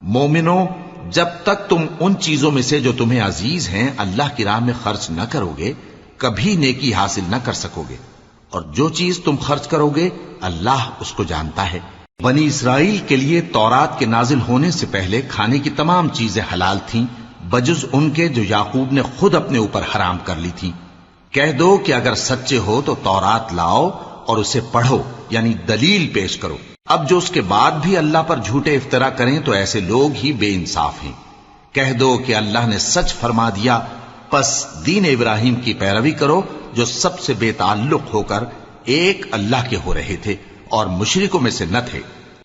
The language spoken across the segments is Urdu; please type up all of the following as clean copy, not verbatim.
مومنو، جب تک تم ان چیزوں میں سے جو تمہیں عزیز ہیں اللہ کی راہ میں خرچ نہ کرو گے کبھی نیکی حاصل نہ کر سکو گے، اور جو چیز تم خرچ کرو گے اللہ اس کو جانتا ہے۔ بنی اسرائیل کے لیے تورات کے نازل ہونے سے پہلے کھانے کی تمام چیزیں حلال تھیں بجز ان کے جو یعقوب نے خود اپنے اوپر حرام کر لی تھی۔ کہہ دو کہ اگر سچے ہو تو تورات لاؤ اور اسے پڑھو، یعنی دلیل پیش کرو۔ اب جو اس کے بعد بھی اللہ پر جھوٹے افطرا کریں تو ایسے لوگ ہی بے انصاف ہیں۔ کہہ دو کہ اللہ نے سچ فرما دیا، پس دین ابراہیم کی پیروی کرو جو سب سے بے تعلق ہو کر ایک اللہ کے ہو رہے تھے اور مشرکوں میں سے نہ تھے۔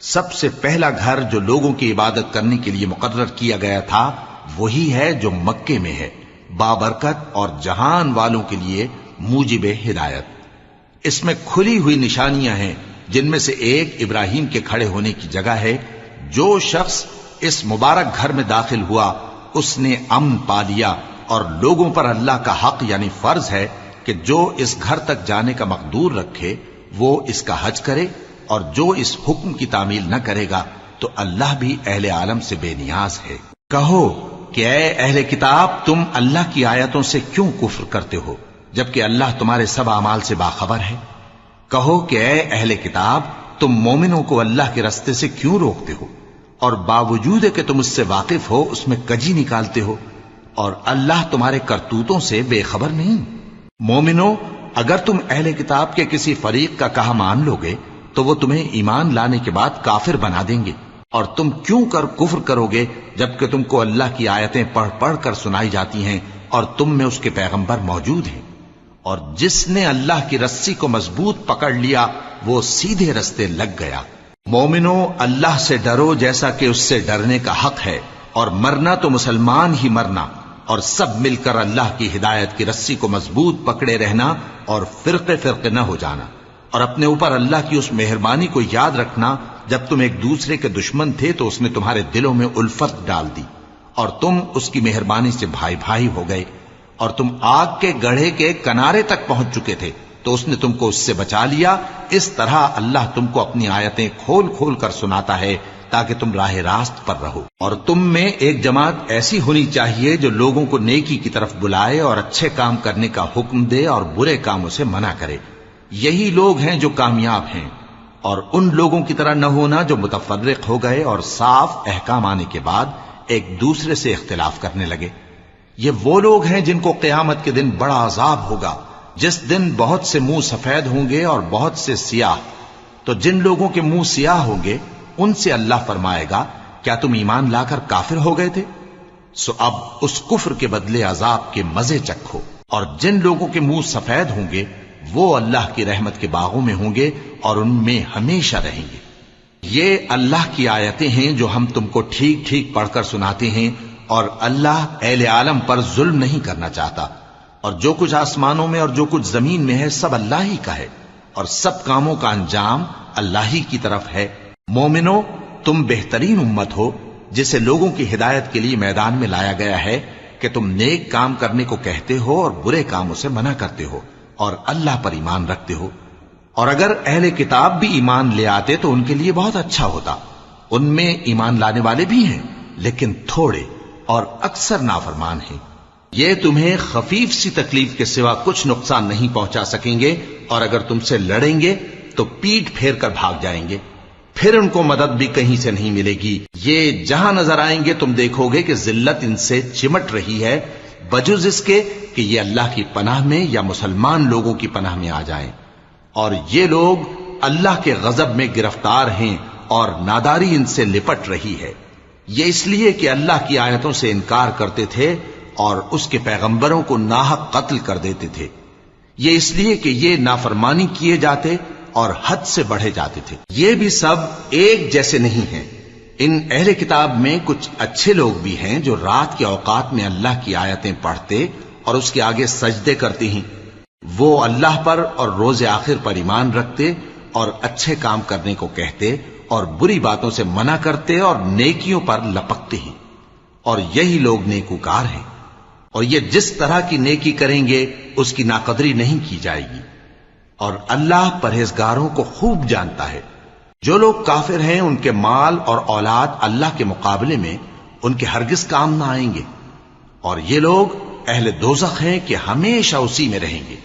سب سے پہلا گھر جو لوگوں کی عبادت کرنے کے لیے مقرر کیا گیا تھا وہی ہے جو مکے میں ہے، بابرکت اور جہان والوں کے لیے موجب ہدایت۔ اس میں کھلی ہوئی نشانیاں ہیں جن میں سے ایک ابراہیم کے کھڑے ہونے کی جگہ ہے۔ جو شخص اس مبارک گھر میں داخل ہوا اس نے امن پا لیا، اور لوگوں پر اللہ کا حق یعنی فرض ہے کہ جو اس گھر تک جانے کا مقدور رکھے وہ اس کا حج کرے، اور جو اس حکم کی تعمیل نہ کرے گا تو اللہ بھی اہل عالم سے بے نیاز ہے۔ کہو کہ اے اہل کتاب، تم اللہ کی آیتوں سے کیوں کفر کرتے ہو جبکہ اللہ تمہارے سب اعمال سے باخبر ہے؟ کہو کہ اے اہل کتاب، تم مومنوں کو اللہ کے رستے سے کیوں روکتے ہو اور باوجود کہ تم اس سے واقف ہو اس میں کجی نکالتے ہو، اور اللہ تمہارے کرتوتوں سے بے خبر نہیں؟ مومنو، اگر تم اہل کتاب کے کسی فریق کا کہا مان لو گے تو وہ تمہیں ایمان لانے کے بعد کافر بنا دیں گے، اور تم کیوں کر کفر کرو گے جبکہ تم کو اللہ کی آیتیں پڑھ پڑھ کر سنائی جاتی ہیں اور تم میں اس کے پیغمبر موجود ہیں۔ اور جس نے اللہ کی رسی کو مضبوط پکڑ لیا وہ سیدھے رستے لگ گیا۔ مومنو، اللہ سے ڈرو جیسا کہ اس سے ڈرنے کا حق ہے، اور مرنا تو مسلمان ہی مرنا، اور سب مل کر اللہ کی ہدایت کی رسی کو مضبوط پکڑے رہنا اور فرقے فرقے نہ ہو جانا، اور اپنے اوپر اللہ کی اس مہربانی کو یاد رکھنا جب تم ایک دوسرے کے دشمن تھے تو اس نے تمہارے دلوں میں الفت ڈال دی اور تم اس کی مہربانی سے بھائی بھائی ہو گئے، اور تم آگ کے گڑھے کے کنارے تک پہنچ چکے تھے تو اس نے تم کو اس سے بچا لیا۔ اس طرح اللہ تم کو اپنی آیتیں کھول کھول کر سناتا ہے تاکہ تم راہ راست پر رہو۔ اور تم میں ایک جماعت ایسی ہونی چاہیے جو لوگوں کو نیکی کی طرف بلائے اور اچھے کام کرنے کا حکم دے اور برے کاموں سے منع کرے۔ یہی لوگ ہیں جو کامیاب ہیں، اور ان لوگوں کی طرح نہ ہونا جو متفرق ہو گئے اور صاف احکام آنے کے بعد ایک دوسرے سے اختلاف کرنے لگے۔ یہ وہ لوگ ہیں جن کو قیامت کے دن بڑا عذاب ہوگا، جس دن بہت سے منہ سفید ہوں گے اور بہت سے سیاہ۔ تو جن لوگوں کے منہ سیاہ ہوں گے ان سے اللہ فرمائے گا، کیا تم ایمان لا کر کافر ہو گئے تھے؟ سو اب اس کفر کے بدلے عذاب کے مزے چکھو۔ اور جن لوگوں کے منہ سفید ہوں گے وہ اللہ کی رحمت کے باغوں میں ہوں گے اور ان میں ہمیشہ رہیں گے۔ یہ اللہ کی آیتیں ہیں جو ہم تم کو ٹھیک ٹھیک پڑھ کر سناتے ہیں، اور اللہ اہل عالم پر ظلم نہیں کرنا چاہتا، اور جو کچھ آسمانوں میں اور جو کچھ زمین میں ہے سب اللہ ہی کا ہے، اور سب کاموں کا انجام اللہ ہی کی طرف ہے۔ مومنو، تم بہترین امت ہو جسے لوگوں کی ہدایت کے لیے میدان میں لایا گیا ہے کہ تم نیک کام کرنے کو کہتے ہو اور برے کاموں سے منع کرتے ہو اور اللہ پر ایمان رکھتے ہو۔ اور اگر اہل کتاب بھی ایمان لے آتے تو ان کے لیے بہت اچھا ہوتا۔ ان میں ایمان لانے والے بھی ہیں لیکن تھوڑے، اور اکثر نافرمان ہیں۔ یہ تمہیں خفیف سی تکلیف کے سوا کچھ نقصان نہیں پہنچا سکیں گے، اور اگر تم سے لڑیں گے تو پیٹ پھیر کر بھاگ جائیں گے، پھر ان کو مدد بھی کہیں سے نہیں ملے گی۔ یہ جہاں نظر آئیں گے تم دیکھو گے کہ ذلت ان سے چمٹ رہی ہے، بجز اس کے کہ یہ اللہ کی پناہ میں یا مسلمان لوگوں کی پناہ میں آ جائیں۔ اور یہ لوگ اللہ کے غضب میں گرفتار ہیں اور ناداری ان سے لپٹ رہی ہے۔ یہ اس لیے کہ اللہ کی آیتوں سے انکار کرتے تھے اور اس کے پیغمبروں کو ناحق قتل کر دیتے تھے۔ یہ اس لیے کہ یہ نافرمانی کیے جاتے اور حد سے بڑھے جاتے تھے۔ یہ بھی سب ایک جیسے نہیں ہیں۔ ان اہل کتاب میں کچھ اچھے لوگ بھی ہیں جو رات کے اوقات میں اللہ کی آیتیں پڑھتے اور اس کے آگے سجدے کرتے ہیں۔ وہ اللہ پر اور روز آخر پر ایمان رکھتے اور اچھے کام کرنے کو کہتے اور بری باتوں سے منع کرتے اور نیکیوں پر لپکتے ہیں، اور یہی لوگ نیکوکار ہیں۔ اور یہ جس طرح کی نیکی کریں گے اس کی ناقدری نہیں کی جائے گی، اور اللہ پرہیزگاروں کو خوب جانتا ہے۔ جو لوگ کافر ہیں ان کے مال اور اولاد اللہ کے مقابلے میں ان کے ہرگز کام نہ آئیں گے، اور یہ لوگ اہل دوزخ ہیں کہ ہمیشہ اسی میں رہیں گے۔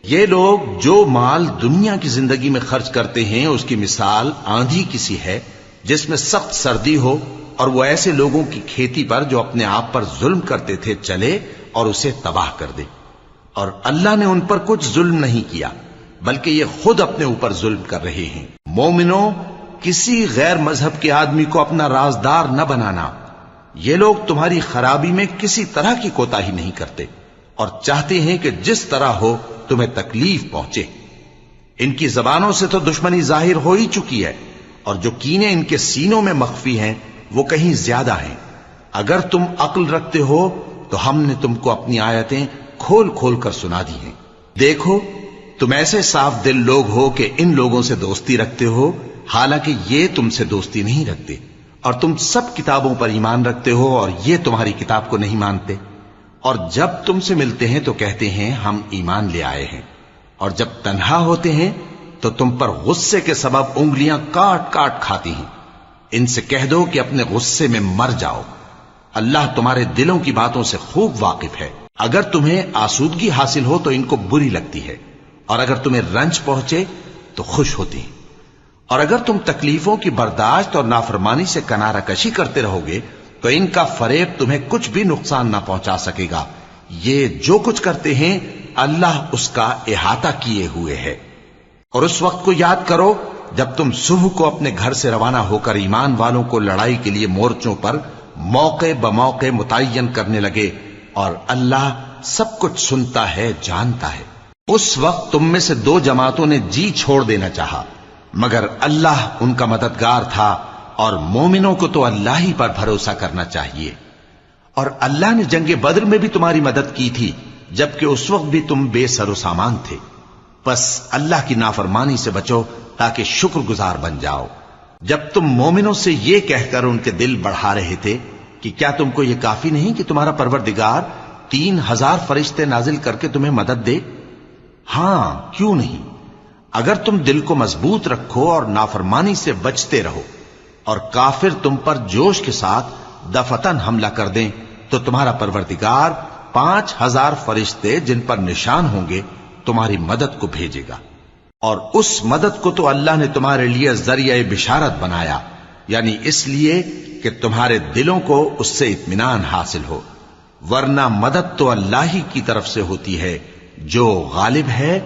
یہ لوگ جو مال دنیا کی زندگی میں خرچ کرتے ہیں اس کی مثال آندھی کسی ہے جس میں سخت سردی ہو اور وہ ایسے لوگوں کی کھیتی پر جو اپنے آپ پر ظلم کرتے تھے چلے اور اسے تباہ کر دے۔ اور اللہ نے ان پر کچھ ظلم نہیں کیا بلکہ یہ خود اپنے اوپر ظلم کر رہے ہیں۔ مومنوں، کسی غیر مذہب کے آدمی کو اپنا رازدار نہ بنانا۔ یہ لوگ تمہاری خرابی میں کسی طرح کی کوتاہی نہیں کرتے اور چاہتے ہیں کہ جس طرح ہو تمہیں تکلیف پہنچے۔ ان کی زبانوں سے تو دشمنی ظاہر ہو ہی چکی ہے، اور جو کینے ان کے سینوں میں مخفی ہیں وہ کہیں زیادہ ہیں۔ اگر تم عقل رکھتے ہو تو ہم نے تم کو اپنی آیتیں کھول کھول کر سنا دی ہیں۔ دیکھو، تم ایسے صاف دل لوگ ہو کہ ان لوگوں سے دوستی رکھتے ہو، حالانکہ یہ تم سے دوستی نہیں رکھتے، اور تم سب کتابوں پر ایمان رکھتے ہو اور یہ تمہاری کتاب کو نہیں مانتے، اور جب تم سے ملتے ہیں تو کہتے ہیں ہم ایمان لے آئے ہیں، اور جب تنہا ہوتے ہیں تو تم پر غصے کے سبب انگلیاں کاٹ کاٹ کھاتی ہیں۔ ان سے کہہ دو کہ اپنے غصے میں مر جاؤ، اللہ تمہارے دلوں کی باتوں سے خوب واقف ہے۔ اگر تمہیں آسودگی حاصل ہو تو ان کو بری لگتی ہے، اور اگر تمہیں رنج پہنچے تو خوش ہوتی ہیں، اور اگر تم تکلیفوں کی برداشت اور نافرمانی سے کنارہ کشی کرتے رہو گے تو ان کا فریب تمہیں کچھ بھی نقصان نہ پہنچا سکے گا۔ یہ جو کچھ کرتے ہیں اللہ اس کا احاطہ کیے ہوئے ہے۔ اور اس وقت کو یاد کرو جب تم صبح کو اپنے گھر سے روانہ ہو کر ایمان والوں کو لڑائی کے لیے مورچوں پر موقع بموقع متعین کرنے لگے، اور اللہ سب کچھ سنتا ہے، جانتا ہے۔ اس وقت تم میں سے دو جماعتوں نے جی چھوڑ دینا چاہا، مگر اللہ ان کا مددگار تھا، اور مومنوں کو تو اللہ ہی پر بھروسہ کرنا چاہیے۔ اور اللہ نے جنگ بدر میں بھی تمہاری مدد کی تھی جبکہ اس وقت بھی تم بے سر و سامان تھے، بس اللہ کی نافرمانی سے بچو تاکہ شکر گزار بن جاؤ۔ جب تم مومنوں سے یہ کہہ کر ان کے دل بڑھا رہے تھے کہ کیا تم کو یہ کافی نہیں کہ تمہارا پروردگار 3000 فرشتے نازل کر کے تمہیں مدد دے؟ ہاں، کیوں نہیں؟ اگر تم دل کو مضبوط رکھو اور نافرمانی سے بچتے رہو اور کافر تم پر جوش کے ساتھ دفتن حملہ کر دیں تو تمہارا پروردگار 5000 فرشتے جن پر نشان ہوں گے تمہاری مدد کو بھیجے گا، اور اس مدد کو تو اللہ نے تمہارے لیے ذریعہ بشارت بنایا، یعنی اس لیے کہ تمہارے دلوں کو اس سے اطمینان حاصل ہو، ورنہ مدد تو اللہ ہی کی طرف سے ہوتی ہے جو غالب ہے،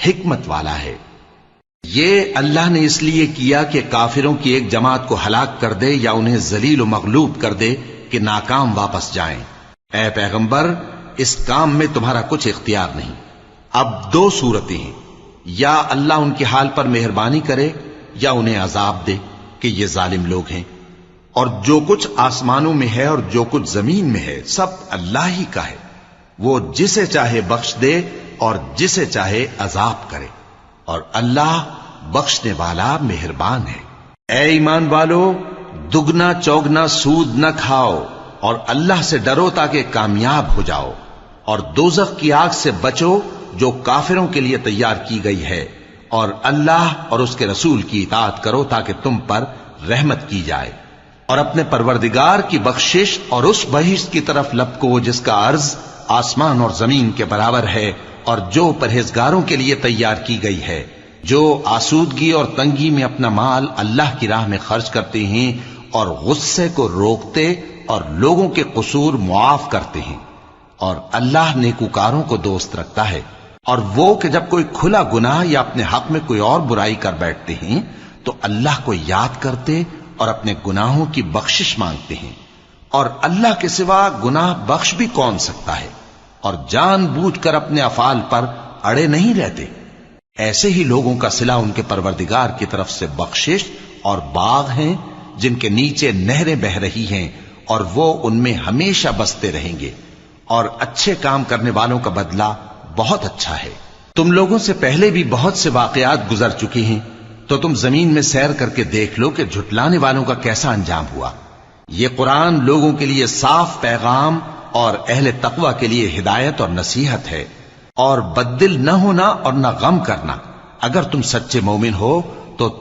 حکمت والا ہے۔ یہ اللہ نے اس لیے کیا کہ کافروں کی ایک جماعت کو ہلاک کر دے یا انہیں ذلیل و مغلوب کر دے کہ ناکام واپس جائیں۔ اے پیغمبر، اس کام میں تمہارا کچھ اختیار نہیں۔ اب دو صورتیں ہیں، یا اللہ ان کے حال پر مہربانی کرے یا انہیں عذاب دے کہ یہ ظالم لوگ ہیں، اور جو کچھ آسمانوں میں ہے اور جو کچھ زمین میں ہے سب اللہ ہی کا ہے، وہ جسے چاہے بخش دے اور جسے چاہے عذاب کرے، اور اللہ بخشنے والا مہربان ہے۔ اے ایمان والو، دگنا چوگنا سود نہ کھاؤ اور اللہ سے ڈرو تاکہ کامیاب ہو جاؤ، اور دوزخ کی آگ سے بچو جو کافروں کے لیے تیار کی گئی ہے، اور اللہ اور اس کے رسول کی اطاعت کرو تاکہ تم پر رحمت کی جائے، اور اپنے پروردگار کی بخشش اور اس بہشت کی طرف لپکو جس کا عرض آسمان اور زمین کے برابر ہے، اور جو پرہیزگاروں کے لیے تیار کی گئی ہے، جو آسودگی اور تنگی میں اپنا مال اللہ کی راہ میں خرچ کرتے ہیں اور غصے کو روکتے اور لوگوں کے قصور معاف کرتے ہیں، اور اللہ نیکوکاروں کو دوست رکھتا ہے۔ اور وہ کہ جب کوئی کھلا گناہ یا اپنے حق میں کوئی اور برائی کر بیٹھتے ہیں تو اللہ کو یاد کرتے اور اپنے گناہوں کی بخشش مانگتے ہیں، اور اللہ کے سوا گناہ بخش بھی کون سکتا ہے، اور جان بوجھ کر اپنے افعال پر اڑے نہیں رہتے۔ ایسے ہی لوگوں کا صلہ ان کے پروردگار کی طرف سے بخشش اور باغ ہیں جن کے نیچے نہریں بہ رہی ہیں، اور وہ ان میں ہمیشہ بستے رہیں گے، اور اچھے کام کرنے والوں کا بدلہ بہت اچھا ہے۔ تم لوگوں سے پہلے بھی بہت سے واقعات گزر چکے ہیں، تو تم زمین میں سیر کر کے دیکھ لو کہ جھٹلانے والوں کا کیسا انجام ہوا۔ یہ قرآن لوگوں کے لیے صاف پیغام اور اہل تقوی کے لیے ہدایت اور نصیحت ہے، اور بددل نہ ہونا اور نہ غم کرنا۔ اگر تم سچے مومن ہو تو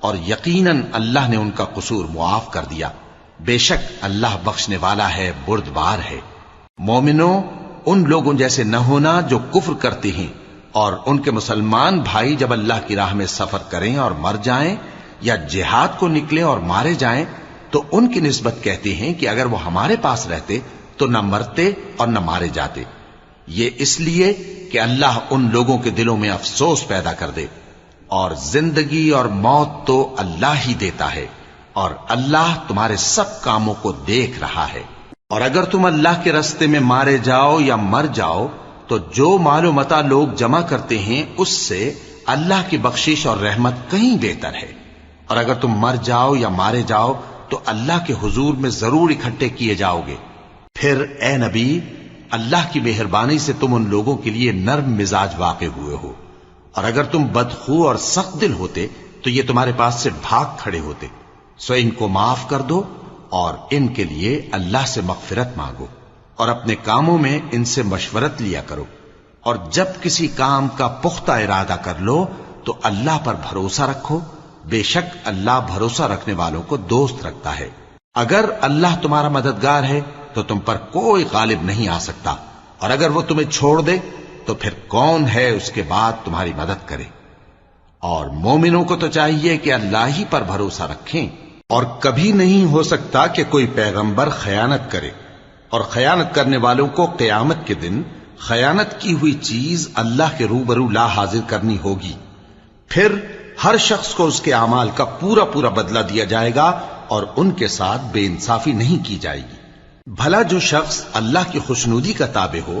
اور یقیناً اللہ نے ان کا قصور معاف کر دیا. بے شک اللہ بخشنے والا ہے بردبار ہے. مومنوں، ان لوگوں جیسے نہ ہونا جو کفر کرتے ہیں اور ان کے مسلمان بھائی جب اللہ کی راہ میں سفر کریں اور مر جائیں یا جہاد کو نکلیں اور مارے جائیں تو ان کی نسبت کہتے ہیں کہ اگر وہ ہمارے پاس رہتے تو نہ مرتے اور نہ مارے جاتے. یہ اس لیے کہ اللہ ان لوگوں کے دلوں میں افسوس پیدا کر دے. اور زندگی اور موت تو اللہ ہی دیتا ہے اور اللہ تمہارے سب کاموں کو دیکھ رہا ہے. اور اگر تم اللہ کے راستے میں مارے جاؤ یا مر جاؤ تو جو مال و متاع لوگ جمع کرتے ہیں اس سے اللہ کی بخشش اور رحمت کہیں بہتر ہے. اور اگر تم مر جاؤ یا مارے جاؤ تو اللہ کے حضور میں ضرور اکٹھے کیے جاؤ گے. پھر اے نبی، اللہ کی مہربانی سے تم ان لوگوں کے لیے نرم مزاج واقع ہوئے ہو، اور اگر تم بدخو اور سخت دل ہوتے تو یہ تمہارے پاس سے بھاگ کھڑے ہوتے. سو ان کو معاف کر دو اور ان کے لیے اللہ سے مغفرت مانگو اور اپنے کاموں میں ان سے مشورت لیا کرو. اور جب کسی کام کا پختہ ارادہ کر لو تو اللہ پر بھروسہ رکھو، بے شک اللہ بھروسہ رکھنے والوں کو دوست رکھتا ہے. اگر اللہ تمہارا مددگار ہے تو تم پر کوئی غالب نہیں آ سکتا، اور اگر وہ تمہیں چھوڑ دے تو پھر کون ہے اس کے بعد تمہاری مدد کرے. اور مومنوں کو تو چاہیے کہ اللہ ہی پر بھروسہ رکھیں. اور کبھی نہیں ہو سکتا کہ کوئی پیغمبر خیانت کرے، اور خیانت کرنے والوں کو قیامت کے دن خیانت کی ہوئی چیز اللہ کے روبرو لا حاضر کرنی ہوگی. پھر ہر شخص کو اس کے اعمال کا پورا پورا بدلہ دیا جائے گا اور ان کے ساتھ بے انصافی نہیں کی جائے گی. بھلا جو شخص اللہ کی خوشنودی کا تابع ہو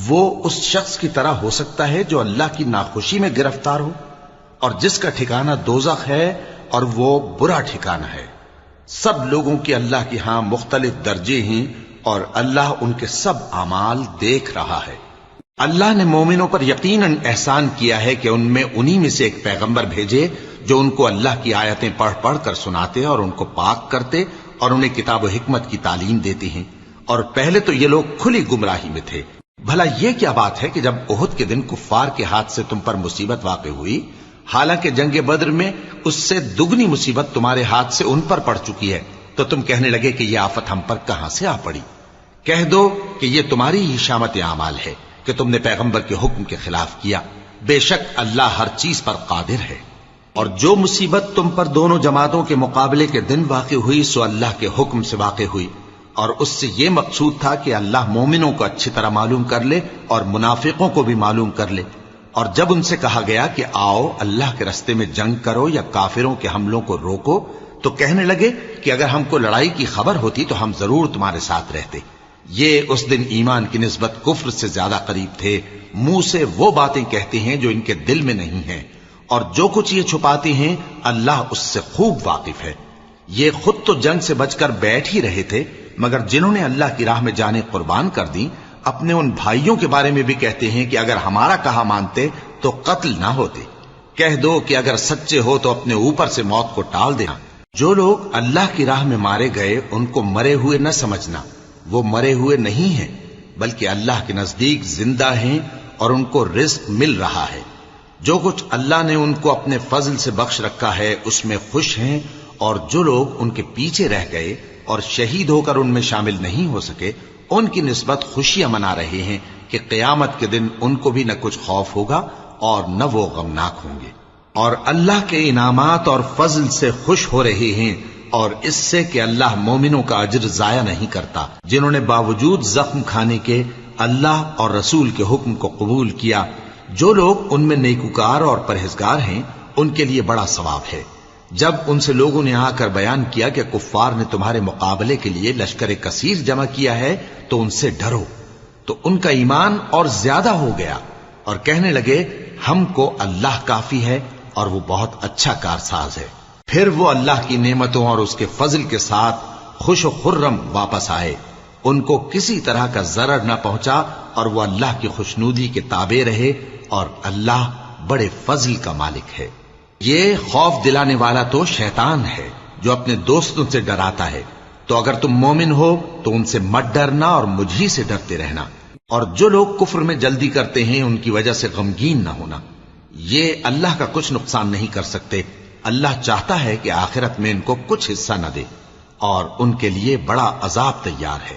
وہ اس شخص کی طرح ہو سکتا ہے جو اللہ کی ناخوشی میں گرفتار ہو، اور جس کا ٹھکانہ دوزخ ہے اور وہ برا ٹھکانہ ہے. سب لوگوں کے اللہ کی ہاں مختلف درجے ہیں اور اللہ ان کے سب اعمال دیکھ رہا ہے. اللہ نے مومنوں پر یقیناً احسان کیا ہے کہ ان میں انہی میں سے ایک پیغمبر بھیجے جو ان کو اللہ کی آیتیں پڑھ پڑھ کر سناتے اور ان کو پاک کرتے اور انہیں کتاب و حکمت کی تعلیم دیتے ہیں. اور پہلے تو یہ لوگ کھلی گمراہی میں تھے. بھلا یہ کیا بات ہے کہ جب احد کے دن کفار کے ہاتھ سے تم پر مصیبت واقع ہوئی، حالانکہ جنگ بدر میں اس سے دگنی مصیبت تمہارے ہاتھ سے ان پر پڑ چکی ہے، تو تم کہنے لگے کہ یہ آفت ہم پر کہاں سے آ پڑی؟ کہہ دو کہ یہ تمہاری ہی شامت اعمال ہے کہ تم نے پیغمبر کے حکم کے خلاف کیا. بے شک اللہ ہر چیز پر قادر ہے. اور جو مصیبت تم پر دونوں جماعتوں کے مقابلے کے دن واقع ہوئی سو اللہ کے حکم سے واقع ہوئی، اور اس سے یہ مقصود تھا کہ اللہ مومنوں کو اچھی طرح معلوم کر لے اور منافقوں کو بھی معلوم کر لے. اور جب ان سے کہا گیا کہ آؤ اللہ کے راستے میں جنگ کرو یا کافروں کے حملوں کو روکو، تو کہنے لگے کہ اگر ہم کو لڑائی کی خبر ہوتی تو ہم ضرور تمہارے ساتھ رہتے. یہ اس دن ایمان کی نسبت کفر سے زیادہ قریب تھے. منہ سے وہ باتیں کہتے ہیں جو ان کے دل میں نہیں ہیں، اور جو کچھ یہ چھپاتے ہیں اللہ اس سے خوب واقف ہے. یہ خود تو جنگ سے بچ کر بیٹھ ہی رہے تھے، مگر جنہوں نے اللہ کی راہ میں جانیں قربان کر دی اپنے ان بھائیوں کے بارے میں بھی کہتے ہیں کہ اگر ہمارا کہا مانتے تو قتل نہ ہوتے. کہہ دو کہ اگر سچے ہو تو اپنے اوپر سے موت کو ٹال دینا. جو لوگ اللہ کی راہ میں مارے گئے ان کو مرے ہوئے نہ سمجھنا، وہ مرے ہوئے نہیں ہیں بلکہ اللہ کے نزدیک زندہ ہیں اور ان کو رزق مل رہا ہے. جو کچھ اللہ نے ان کو اپنے فضل سے بخش رکھا ہے اس میں خوش ہیں، اور جو لوگ ان کے پیچھے رہ گئے اور شہید ہو کر ان میں شامل نہیں ہو سکے ان کی نسبت خوشیاں منا رہے ہیں کہ قیامت کے دن ان کو بھی نہ کچھ خوف ہوگا اور نہ وہ غمناک ہوں گے. اور اللہ کے انعامات اور فضل سے خوش ہو رہے ہیں، اور اس سے کہ اللہ مومنوں کا اجر ضائع نہیں کرتا جنہوں نے باوجود زخم کھانے کے اللہ اور رسول کے حکم کو قبول کیا. جو لوگ ان میں نیکوکار اور پرہیزگار ہیں ان کے لیے بڑا ثواب ہے. جب ان سے لوگوں نے آ کر بیان کیا کہ کفار نے تمہارے مقابلے کے لیے لشکر کثیر جمع کیا ہے تو ان سے ڈرو، تو ان کا ایمان اور زیادہ ہو گیا اور کہنے لگے ہم کو اللہ کافی ہے اور وہ بہت اچھا کارساز ہے. پھر وہ اللہ کی نعمتوں اور اس کے فضل کے ساتھ خوش و خرم واپس آئے. ان کو کسی طرح کا ضرر نہ پہنچا اور وہ اللہ کی خوشنودی کے تابع رہے، اور اللہ بڑے فضل کا مالک ہے. یہ خوف دلانے والا تو شیطان ہے جو اپنے دوستوں سے ڈراتا ہے. تو اگر تم مومن ہو تو ان سے مت ڈرنا اور مجھ ہی سے ڈرتے رہنا. اور جو لوگ کفر میں جلدی کرتے ہیں ان کی وجہ سے غمگین نہ ہونا. یہ اللہ کا کچھ نقصان نہیں کر سکتے. اللہ چاہتا ہے کہ آخرت میں ان کو کچھ حصہ نہ دے اور ان کے لیے بڑا عذاب تیار ہے.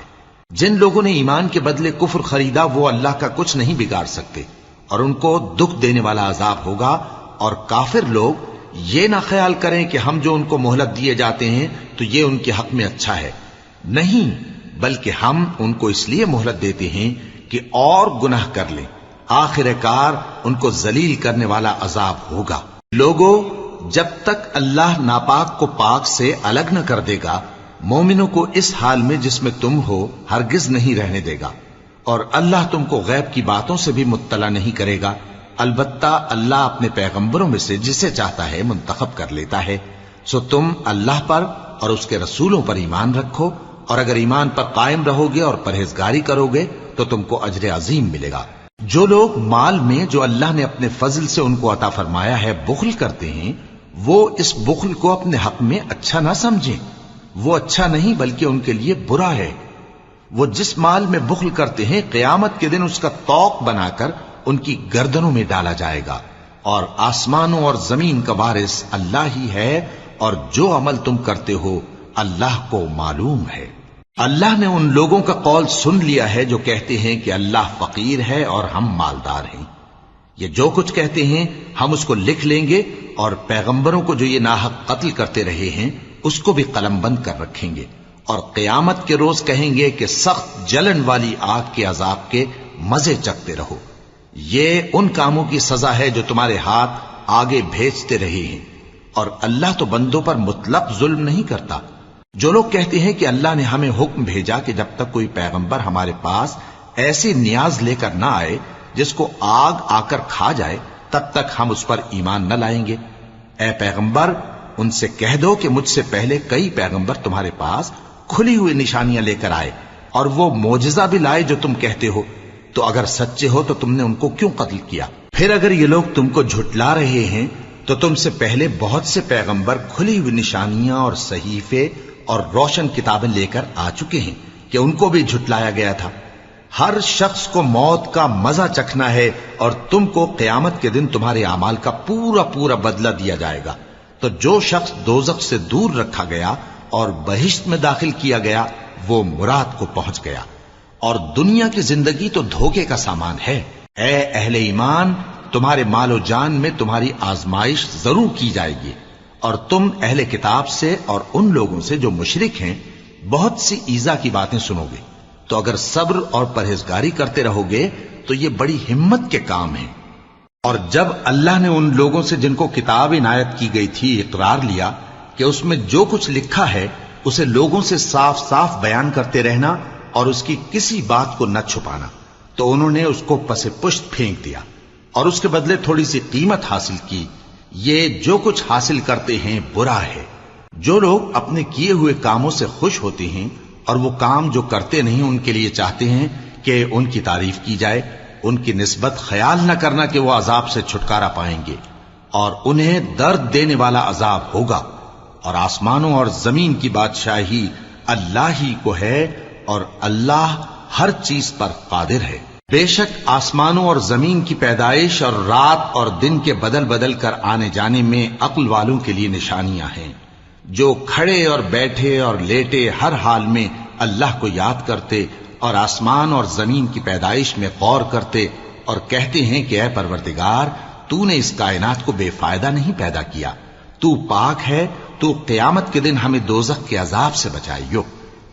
جن لوگوں نے ایمان کے بدلے کفر خریدا وہ اللہ کا کچھ نہیں بگاڑ سکتے اور ان کو دکھ دینے والا عذاب ہوگا. اور کافر لوگ یہ نہ خیال کریں کہ ہم جو ان کو مہلت دیے جاتے ہیں تو یہ ان کے حق میں اچھا ہے. نہیں، بلکہ ہم ان کو اس لیے مہلت دیتے ہیں کہ اور گناہ کر لیں. آخر کار ان کو ذلیل کرنے والا عذاب ہوگا. لوگوں، جب تک اللہ ناپاک کو پاک سے الگ نہ کر دے گا، مومنوں کو اس حال میں جس میں تم ہو ہرگز نہیں رہنے دے گا. اور اللہ تم کو غیب کی باتوں سے بھی مطلع نہیں کرے گا. البتہ اللہ اپنے پیغمبروں میں سے جسے چاہتا ہے منتخب کر لیتا ہے. سو تم اللہ پر اور اس کے رسولوں پر ایمان رکھو، اور اگر ایمان پر قائم رہو گے اور پرہیزگاری کرو گے تو تم کو اجر عظیم ملے گا. جو لوگ مال میں جو اللہ نے اپنے فضل سے ان کو عطا فرمایا ہے بخل کرتے ہیں، وہ اس بخل کو اپنے حق میں اچھا نہ سمجھیں. وہ اچھا نہیں بلکہ ان کے لیے برا ہے. وہ جس مال میں بخل کرتے ہیں قیامت کے دن اس کا طوق بنا کر ان کی گردنوں میں ڈالا جائے گا. اور آسمانوں اور زمین کا وارث اللہ ہی ہے، اور جو عمل تم کرتے ہو اللہ کو معلوم ہے. اللہ نے ان لوگوں کا قول سن لیا ہے جو کہتے ہیں کہ اللہ فقیر ہے اور ہم مالدار ہیں. یہ جو کچھ کہتے ہیں ہم اس کو لکھ لیں گے، اور پیغمبروں کو جو یہ ناحق قتل کرتے رہے ہیں اس کو بھی قلم بند کر رکھیں گے. اور قیامت کے روز کہیں گے کہ سخت جلن والی آگ کے عذاب کے مزے چکھتے رہو. یہ ان کاموں کی سزا ہے جو تمہارے ہاتھ آگے بھیجتے رہے ہیں، اور اللہ تو بندوں پر مطلق ظلم نہیں کرتا. جو لوگ کہتے ہیں کہ اللہ نے ہمیں حکم بھیجا کہ جب تک کوئی پیغمبر ہمارے پاس ایسی نیاز لے کر نہ آئے جس کو آگ آ کر کھا جائے تب تک ہم اس پر ایمان نہ لائیں گے. اے پیغمبر، ان سے کہہ دو کہ مجھ سے پہلے کئی پیغمبر تمہارے پاس کھلی ہوئی نشانیاں لے کر آئے اور وہ معجزہ بھی لائے جو تم کہتے ہو. تو اگر سچے ہو تو تم نے ان کو کیوں قتل کیا؟ پھر اگر یہ لوگ تم کو جھٹلا رہے ہیں تو تم سے پہلے بہت سے پیغمبر کھلی ہوئی نشانیاں اور صحیفے اور روشن کتابیں لے کر آ چکے ہیں کہ ان کو بھی جھٹلایا گیا تھا. ہر شخص کو موت کا مزہ چکھنا ہے، اور تم کو قیامت کے دن تمہارے اعمال کا پورا پورا بدلہ دیا جائے گا. تو جو شخص دوزخ سے دور رکھا گیا اور بہشت میں داخل کیا گیا وہ مراد کو پہنچ گیا. اور دنیا کی زندگی تو دھوکے کا سامان ہے. اے اہل ایمان، تمہارے مال و جان میں تمہاری آزمائش ضرور کی جائے گی، اور تم اہل کتاب سے اور ان لوگوں سے جو مشرک ہیں بہت سی ایذا کی باتیں سنو گے. تو اگر صبر اور پرہیزگاری کرتے رہو گے تو یہ بڑی ہمت کے کام ہیں. اور جب اللہ نے ان لوگوں سے جن کو کتاب عنایت کی گئی تھی اقرار لیا کہ اس میں جو کچھ لکھا ہے اسے لوگوں سے صاف صاف بیان کرتے رہنا اور اس کی کسی بات کو نہ چھپانا، تو انہوں نے اس کو پس پشت پھینک دیا اور اس کے بدلے تھوڑی سی قیمت حاصل کی. یہ جو کچھ حاصل کرتے ہیں برا ہے. جو لوگ اپنے کیے ہوئے کاموں سے خوش ہوتے ہیں اور وہ کام جو کرتے نہیں ان کے لیے چاہتے ہیں کہ ان کی تعریف کی جائے، ان کی نسبت خیال نہ کرنا کہ وہ عذاب سے چھٹکارا پائیں گے، اور انہیں درد دینے والا عذاب ہوگا. اور آسمانوں اور زمین کی بادشاہی اللہ ہی کو ہے، اور اللہ ہر چیز پر قادر ہے. بے شک آسمانوں اور زمین کی پیدائش اور رات اور دن کے بدل بدل کر آنے جانے میں عقل والوں کے لیے نشانیاں ہیں، جو کھڑے اور بیٹھے اور لیٹے ہر حال میں اللہ کو یاد کرتے اور آسمان اور زمین کی پیدائش میں غور کرتے اور کہتے ہیں کہ اے پروردگار، تو نے اس کائنات کو بے فائدہ نہیں پیدا کیا، تو پاک ہے، تو قیامت کے دن ہمیں دوزخ کے عذاب سے بچائیو.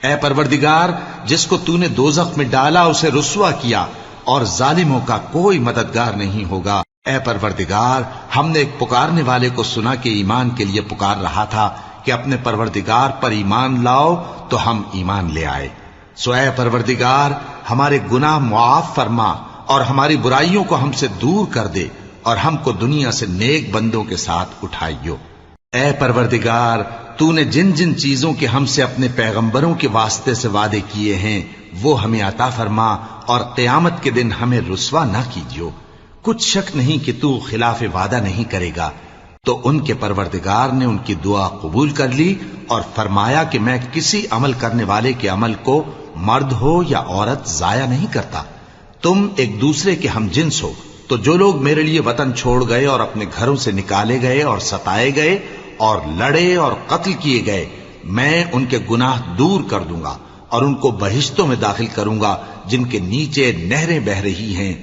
اے پروردگار، جس کو تو نے دوزخ میں ڈالا اسے رسوا کیا، اور ظالموں کا کوئی مددگار نہیں ہوگا. اے پروردگار، ہم نے ایک پکارنے والے کو سنا کہ ایمان کے لیے پکار رہا تھا کہ اپنے پروردگار پر ایمان لاؤ، تو ہم ایمان لے آئے. سو اے پروردگار، ہمارے گناہ معاف فرما اور ہماری برائیوں کو ہم سے دور کر دے، اور ہم کو دنیا سے نیک بندوں کے ساتھ اٹھائیو. اے پروردگار، تو نے جن جن چیزوں کے ہم سے اپنے پیغمبروں کے واسطے سے وعدے کیے ہیں وہ ہمیں عطا فرما، اور قیامت کے دن ہمیں رسوا نہ کیجیو. کچھ شک نہیں کہ تو خلاف وعدہ نہیں کرے گا. تو ان کے پروردگار نے ان کی دعا قبول کر لی اور فرمایا کہ میں کسی عمل کرنے والے کے عمل کو مرد ہو یا عورت ضائع نہیں کرتا. تم ایک دوسرے کے ہم جنس ہو، تو جو لوگ میرے لیے وطن چھوڑ گئے اور اپنے گھروں سے نکالے گئے اور ستائے گئے اور لڑے اور قتل کیے گئے، میں ان کے گناہ دور کر دوں گا اور ان کو بہشتوں میں داخل کروں گا جن کے نیچے نہریں بہ رہی ہیں۔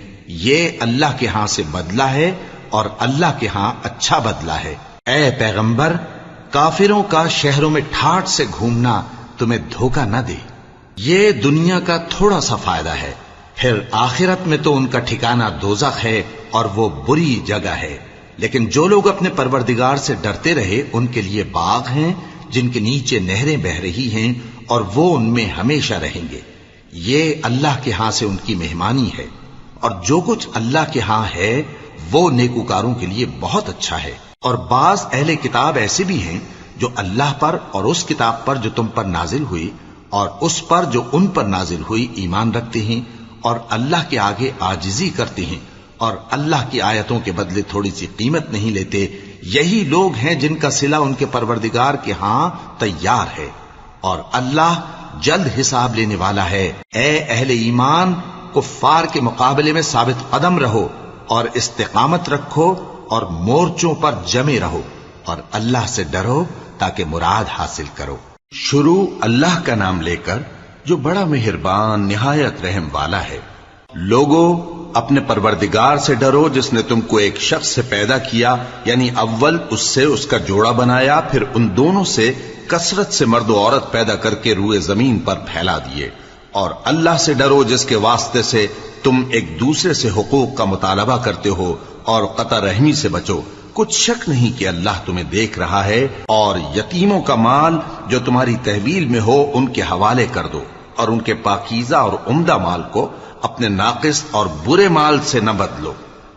یہ اللہ کے ہاں سے بدلہ ہے اور اللہ کے ہاں اچھا بدلہ ہے۔ اے پیغمبر، کافروں کا شہروں میں ٹھاٹھ سے گھومنا تمہیں دھوکہ نہ دے۔ یہ دنیا کا تھوڑا سا فائدہ ہے، پھر آخرت میں تو ان کا ٹھکانہ دوزخ ہے اور وہ بری جگہ ہے۔ لیکن جو لوگ اپنے پروردگار سے ڈرتے رہے ان کے لیے باغ ہیں جن کے نیچے نہریں بہ رہی ہیں اور وہ ان میں ہمیشہ رہیں گے۔ یہ اللہ کے ہاں سے ان کی مہمانی ہے، اور جو کچھ اللہ کے ہاں ہے وہ نیکوکاروں کے لیے بہت اچھا ہے۔ اور بعض اہل کتاب ایسے بھی ہیں جو اللہ پر اور اس کتاب پر جو تم پر نازل ہوئی اور اس پر جو ان پر نازل ہوئی ایمان رکھتے ہیں اور اللہ کے آگے عاجزی کرتے ہیں اور اللہ کی آیتوں کے بدلے تھوڑی سی قیمت نہیں لیتے۔ یہی لوگ ہیں جن کا صلہ ان کے پروردگار کے ہاں تیار ہے، اور اللہ جلد حساب لینے والا ہے۔ اے اہل ایمان، کفار کے مقابلے میں ثابت قدم رہو اور استقامت رکھو اور مورچوں پر جمے رہو اور اللہ سے ڈرو تاکہ مراد حاصل کرو۔ شروع اللہ کا نام لے کر جو بڑا مہربان نہایت رحم والا ہے۔ لوگو، اپنے پروردگار سے ڈرو جس نے تم کو ایک شخص سے پیدا کیا، یعنی اول اس سے اس کا جوڑا بنایا، پھر ان دونوں سے کثرت سے مرد و عورت پیدا کر کے روئے زمین پر پھیلا دیے۔ اور اللہ سے ڈرو جس کے واسطے سے تم ایک دوسرے سے حقوق کا مطالبہ کرتے ہو، اور قطع رحمی سے بچو۔ کچھ شک نہیں کہ اللہ تمہیں دیکھ رہا ہے۔ اور یتیموں کا مال جو تمہاری تحویل میں ہو ان کے حوالے کر دو، اور ان کے پاکیزہ اور عمدہ مال کو اپنے ناقص اور برے مال سے نہ بدلو،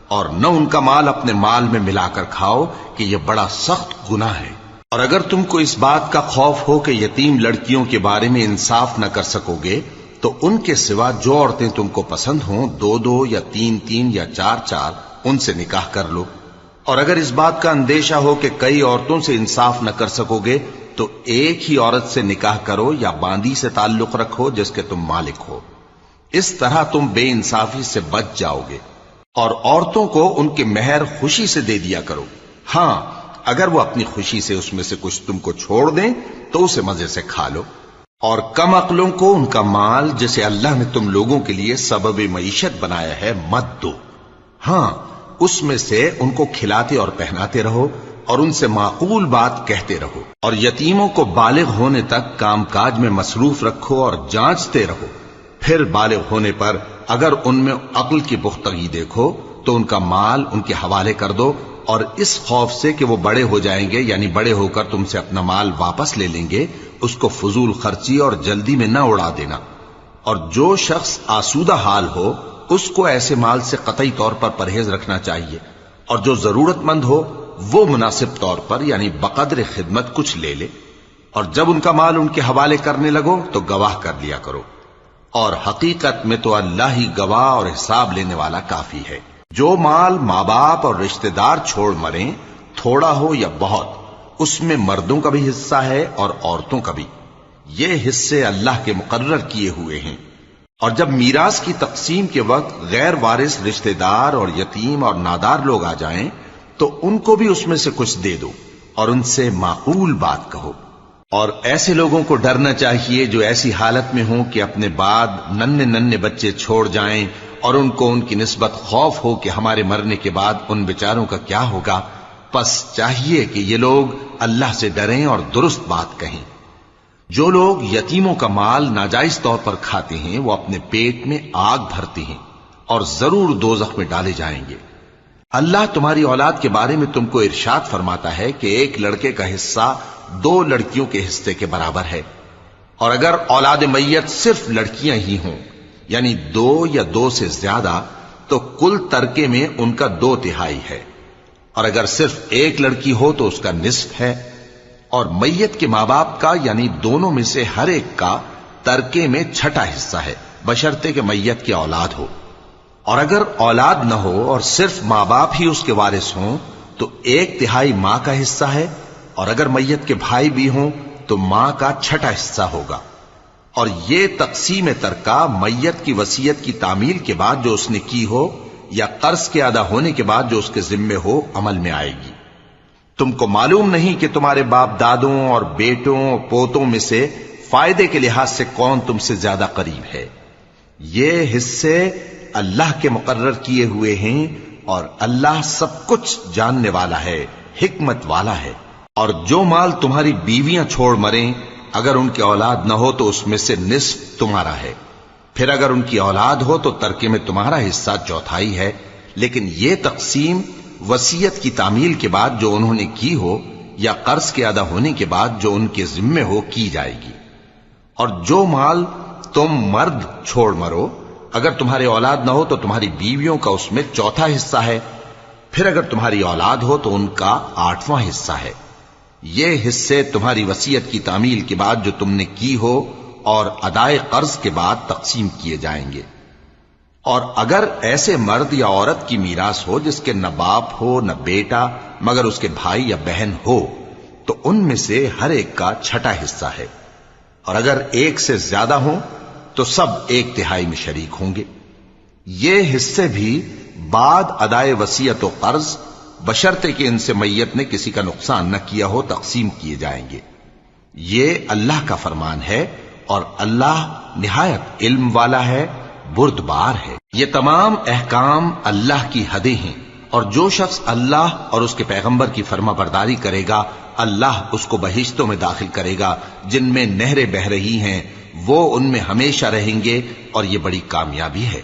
اور نہ ان کا مال اپنے مال میں ملا کر کھاؤ کہ یہ بڑا سخت گناہ ہے۔ اور اگر تم کو اس بات کا خوف ہو کہ یتیم لڑکیوں کے بارے میں انصاف نہ کر سکو گے تو ان کے سوا جو عورتیں تم کو پسند ہوں، 2 یا 3 یا 4 ان سے نکاح کر لو۔ اور اگر اس بات کا اندیشہ ہو کہ کئی عورتوں سے انصاف نہ کر سکو گے تو ایک ہی عورت سے نکاح کرو یا باندی سے تعلق رکھو جس کے تم مالک ہو۔ اس طرح تم بے انصافی سے بچ جاؤ گے۔ اور عورتوں کو ان کے مہر خوشی سے دے دیا کرو، ہاں اگر وہ اپنی خوشی سے اس میں سے کچھ تم کو چھوڑ دیں تو اسے مزے سے کھا لو۔ اور کم عقلوں کو ان کا مال جسے اللہ نے تم لوگوں کے لیے سبب معیشت بنایا ہے مت دو، ہاں اس میں سے ان کو کھلاتے اور پہناتے رہو اور ان سے معقول بات کہتے رہو۔ اور یتیموں کو بالغ ہونے تک کام کاج میں مصروف رکھو اور جانچتے رہو، پھر بالغ ہونے پر اگر ان میں عقل کی پختگی دیکھو تو ان کا مال ان کے حوالے کر دو، اور اس خوف سے کہ وہ بڑے ہو جائیں گے، یعنی بڑے ہو کر تم سے اپنا مال واپس لے لیں گے، اس کو فضول خرچی اور جلدی میں نہ اڑا دینا۔ اور جو شخص آسودہ حال ہو اس کو ایسے مال سے قطعی طور پر پرہیز رکھنا چاہیے، اور جو ضرورت مند ہو وہ مناسب طور پر یعنی بقدر خدمت کچھ لے لے۔ اور جب ان کا مال ان کے حوالے کرنے لگو تو گواہ کر لیا کرو، اور حقیقت میں تو اللہ ہی گواہ اور حساب لینے والا کافی ہے۔ جو مال ماں باپ اور رشتہ دار چھوڑ مریں، تھوڑا ہو یا بہت، اس میں مردوں کا بھی حصہ ہے اور عورتوں کا بھی، یہ حصے اللہ کے مقرر کیے ہوئے ہیں۔ اور جب میراث کی تقسیم کے وقت غیر وارث رشتہ دار اور یتیم اور نادار لوگ آ جائیں تو ان کو بھی اس میں سے کچھ دے دو اور ان سے معقول بات کہو۔ اور ایسے لوگوں کو ڈرنا چاہیے جو ایسی حالت میں ہوں کہ اپنے بعد ننھے بچے چھوڑ جائیں اور ان کو ان کی نسبت خوف ہو کہ ہمارے مرنے کے بعد ان بیچاروں کا کیا ہوگا۔ پس چاہیے کہ یہ لوگ اللہ سے ڈریں اور درست بات کہیں۔ جو لوگ یتیموں کا مال ناجائز طور پر کھاتے ہیں وہ اپنے پیٹ میں آگ بھرتے ہیں اور ضرور دوزخ میں ڈالے جائیں گے۔ اللہ تمہاری اولاد کے بارے میں تم کو ارشاد فرماتا ہے کہ ایک لڑکے کا حصہ 2 لڑکیوں کے حصے کے برابر ہے، اور اگر اولاد میت صرف لڑکیاں ہی ہوں یعنی 2 یا 2 سے زیادہ تو کل ترکے میں ان کا 2/3 ہے، اور اگر صرف ایک لڑکی ہو تو اس کا نصف ہے، اور میت کے ماں باپ کا یعنی دونوں میں سے ہر ایک کا ترکے میں 6واں حصہ ہے، بشرطے کہ میت کی اولاد ہو۔ اور اگر اولاد نہ ہو اور صرف ماں باپ ہی اس کے وارث ہوں تو 1/3 ماں کا حصہ ہے، اور اگر میت کے بھائی بھی ہوں تو ماں کا 6واں حصہ ہوگا۔ اور یہ تقسیم ترکہ میت کی وصیت کی تعمیل کے بعد جو اس نے کی ہو یا قرض کے ادا ہونے کے بعد جو اس کے ذمے ہو عمل میں آئے گی۔ تم کو معلوم نہیں کہ تمہارے باپ دادوں اور بیٹوں اور پوتوں میں سے فائدے کے لحاظ سے کون تم سے زیادہ قریب ہے؟ یہ حصے اللہ کے مقرر کیے ہوئے ہیں اور اللہ سب کچھ جاننے والا ہے، حکمت والا ہے۔ اور جو مال تمہاری بیویاں چھوڑ مریں، اگر ان کی اولاد نہ ہو تو اس میں سے نصف تمہارا ہے، پھر اگر ان کی اولاد ہو تو ترکے میں تمہارا حصہ چوتھائی ہے، لیکن یہ تقسیم وصیت کی تعمیل کے بعد جو انہوں نے کی ہو یا قرض کے ادا ہونے کے بعد جو ان کے ذمے ہو کی جائے گی۔ اور جو مال تم مرد چھوڑ مرو، اگر تمہاری اولاد نہ ہو تو تمہاری بیویوں کا اس میں چوتھا حصہ ہے، پھر اگر تمہاری اولاد ہو تو ان کا 8واں حصہ ہے۔ یہ حصے تمہاری وصیت کی تعمیل کے بعد جو تم نے کی ہو اور ادائے قرض کے بعد تقسیم کیے جائیں گے۔ اور اگر ایسے مرد یا عورت کی میراث ہو جس کے نہ باپ ہو نہ بیٹا مگر اس کے بھائی یا بہن ہو، تو ان میں سے ہر ایک کا چھٹا حصہ ہے، اور اگر ایک سے زیادہ ہوں تو سب 1/3 میں شریک ہوں گے۔ یہ حصے بھی بعد ادائے وصیت و قرض بشرطے کہ ان سے میت نے کسی کا نقصان نہ کیا ہو تقسیم کیے جائیں گے۔ یہ اللہ کا فرمان ہے اور اللہ نہایت علم والا ہے، بردبار ہے۔ یہ تمام احکام اللہ کی حدیں ہیں، اور جو شخص اللہ اور اس کے پیغمبر کی فرما برداری کرے گا اللہ اس کو بہشتوں میں داخل کرے گا جن میں نہریں بہ رہی ہیں، وہ ان میں ہمیشہ رہیں گے، اور یہ بڑی کامیابی ہے۔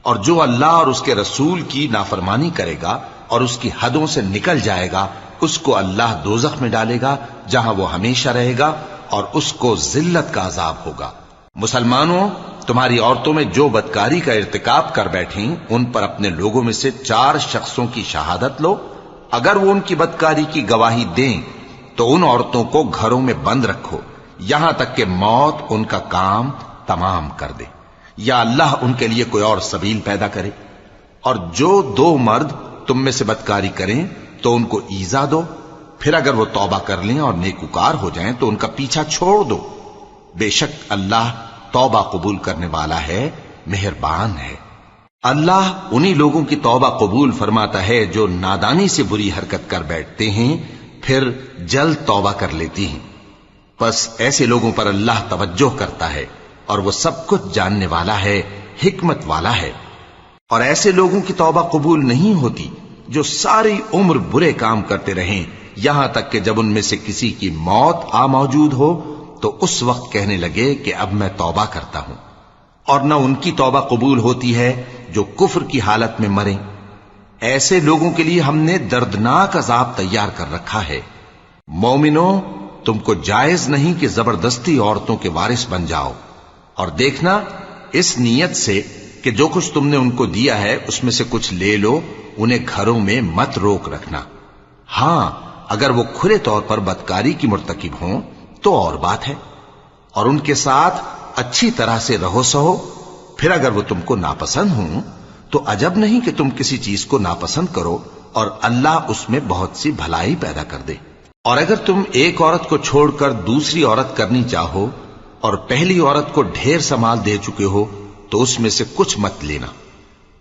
اور جو اللہ اور اس کے رسول کی نافرمانی کرے گا اور اس کی حدوں سے نکل جائے گا، اس کو اللہ دوزخ میں ڈالے گا جہاں وہ ہمیشہ رہے گا، اور اس کو ذلت کا عذاب ہوگا۔ مسلمانوں، تمہاری عورتوں میں جو بدکاری کا ارتکاب کر بیٹھیں ان پر اپنے لوگوں میں سے 4 شخصوں کی شہادت لو۔ اگر وہ ان کی بدکاری کی گواہی دیں تو ان عورتوں کو گھروں میں بند رکھو یہاں تک کہ موت ان کا کام تمام کر دے، یا اللہ ان کے لیے کوئی اور سبیل پیدا کرے۔ اور جو 2 مرد تم میں سے بدکاری کریں تو ان کو ایذا دو، پھر اگر وہ توبہ کر لیں اور نیکوکار ہو جائیں تو ان کا پیچھا چھوڑ دو۔ بے شک اللہ توبہ قبول کرنے والا ہے، مہربان ہے۔ اللہ انہی لوگوں کی توبہ قبول فرماتا ہے جو نادانی سے بری حرکت کر بیٹھتے ہیں پھر جلد توبہ کر لیتی ہیں، پس ایسے لوگوں پر اللہ توجہ کرتا ہے اور وہ سب کچھ جاننے والا ہے، حکمت والا ہے۔ اور ایسے لوگوں کی توبہ قبول نہیں ہوتی جو ساری عمر برے کام کرتے رہیں یہاں تک کہ جب ان میں سے کسی کی موت آ موجود ہو تو اس وقت کہنے لگے کہ اب میں توبہ کرتا ہوں۔ اور نہ ان کی توبہ قبول ہوتی ہے جو کفر کی حالت میں مریں۔ ایسے لوگوں کے لیے ہم نے دردناک عذاب تیار کر رکھا ہے۔ مومنوں، تم کو جائز نہیں کہ زبردستی عورتوں کے وارث بن جاؤ، اور دیکھنا اس نیت سے کہ جو کچھ تم نے ان کو دیا ہے اس میں سے کچھ لے لو، انہیں گھروں میں مت روک رکھنا۔ ہاں، اگر وہ کھلے طور پر بدکاری کی مرتکب ہوں تو اور بات ہے، اور ان کے ساتھ اچھی طرح سے رہو سہو۔ پھر اگر وہ تم کو ناپسند ہوں تو عجب نہیں کہ تم کسی چیز کو ناپسند کرو، اور اللہ اس میں بہت سی بھلائی پیدا کر دے۔ اور اگر تم ایک عورت کو چھوڑ کر دوسری عورت کرنی چاہو اور پہلی عورت کو ڈھیر سا مال دے چکے ہو تو اس میں سے کچھ مت لینا،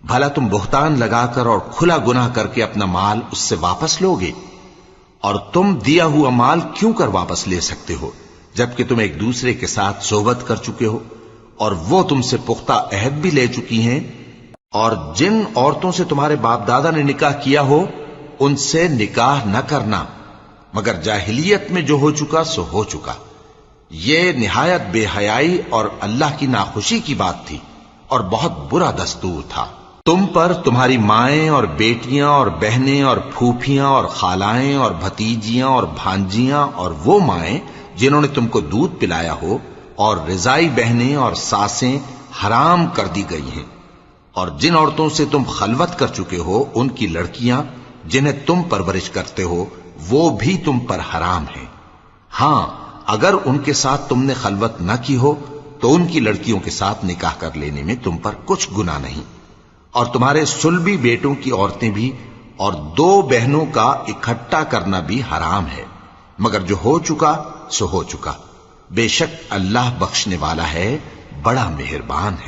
بھلا تم بہتان لگا کر اور کھلا گناہ کر کے اپنا مال اس سے واپس لوگے؟ اور تم دیا ہوا مال کیوں کر واپس لے سکتے ہو جبکہ تم ایک دوسرے کے ساتھ صحبت کر چکے ہو اور وہ تم سے پختہ عہد بھی لے چکی ہیں؟ اور جن عورتوں سے تمہارے باپ دادا نے نکاح کیا ہو ان سے نکاح نہ کرنا مگر جاہلیت میں جو ہو چکا سو ہو چکا۔ یہ نہایت بے حیائی اور اللہ کی ناخوشی کی بات تھی اور بہت برا دستور تھا۔ تم پر تمہاری مائیں اور بیٹیاں اور بہنیں اور پھوپھیاں اور خالائیں اور بھتیجیاں اور بھانجیاں اور وہ مائیں جنہوں نے تم کو دودھ پلایا ہو اور رضائی بہنیں اور ساسیں حرام کر دی گئی ہیں، اور جن عورتوں سے تم خلوت کر چکے ہو ان کی لڑکیاں جنہیں تم پرورش کرتے ہو وہ بھی تم پر حرام ہیں۔ ہاں، اگر ان کے ساتھ تم نے خلوت نہ کی ہو تو ان کی لڑکیوں کے ساتھ نکاح کر لینے میں تم پر کچھ گناہ نہیں۔ اور تمہارے صلبی بیٹوں کی عورتیں بھی اور 2 بہنوں کا اکٹھا کرنا بھی حرام ہے، مگر جو ہو چکا سو ہو چکا۔ بے شک اللہ بخشنے والا ہے، بڑا مہربان ہے۔